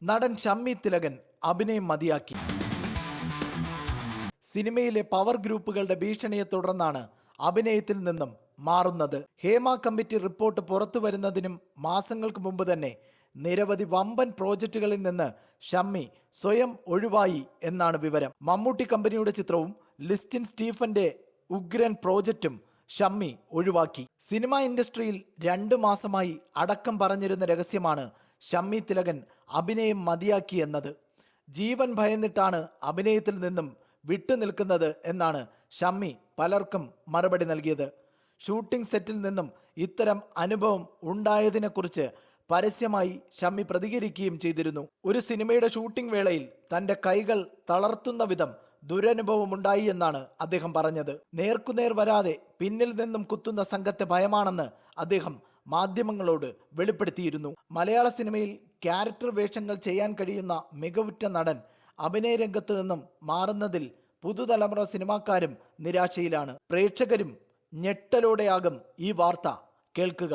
നടൻ ഷമ്മി തിലകൻ അഭിനയം മതിയാക്കി. സിനിമയിലെ പവർ ഗ്രൂപ്പുകളുടെ ഭീഷണിയെ തുടർന്നാണ് അഭിനയത്തിൽ നിന്നും മാറുന്നത്. ഹേമ കമ്മിറ്റി റിപ്പോർട്ട് പുറത്തു വരുന്നതിനും മാസങ്ങൾക്ക് മുമ്പ് തന്നെ നിരവധി വമ്പൻ പ്രോജക്റ്റുകളിൽ നിന്ന് ഷമ്മി സ്വയം ഒഴിവായി എന്നാണ് വിവരം. മമ്മൂട്ടി കമ്പനിയുടെ ചിത്രവും ലിസ്റ്റിൻ സ്റ്റീഫന്റെ ഉഗ്രൻ പ്രോജക്റ്റും ഷമ്മി ഒഴിവാക്കി. സിനിമാ ഇൻഡസ്ട്രിയിൽ 2 മാസമായി അടക്കം പറഞ്ഞിരുന്ന രഹസ്യമാണ് ഷമ്മി തിലകൻ അഭിനയം മതിയാക്കി എന്നത്. ജീവൻ ഭയന്നിട്ടാണ് അഭിനയത്തിൽ നിന്നും വിട്ടുനിൽക്കുന്നത് എന്നാണ് ഷമ്മി പലർക്കും മറുപടി നൽകിയത്. ഷൂട്ടിംഗ് സെറ്റിൽ നിന്നും ഇത്തരം അനുഭവം ഉണ്ടായതിനെക്കുറിച്ച് പരസ്യമായി ഷമ്മി പ്രതികരിക്കുകയും ചെയ്തിരുന്നു. ഒരു സിനിമയുടെ ഷൂട്ടിംഗ് വേളയിൽ തൻ്റെ കൈകൾ തളർത്തുന്ന വിധം ദുരനുഭവമുണ്ടായി എന്നാണ് അദ്ദേഹം പറഞ്ഞത്. നേർക്കുനേർ വരാതെ പിന്നിൽ നിന്നും കുത്തുന്ന സംഘത്തെ ഭയമാണെന്ന് അദ്ദേഹം മാധ്യമങ്ങളോട് വെളിപ്പെടുത്തിയിരുന്നു. മലയാള സിനിമയിൽ ക്യാരക്ടർ വേഷങ്ങൾ ചെയ്യാൻ കഴിയുന്ന മികവുറ്റ നടൻ അഭിനയ രംഗത്ത് നിന്നും മാറുന്നതിൽ പുതുതലമുറ സിനിമാക്കാരും നിരാശയിലാണ്. പ്രേക്ഷകരും ഞെട്ടലോടെയാകും ഈ വാർത്ത കേൾക്കുക.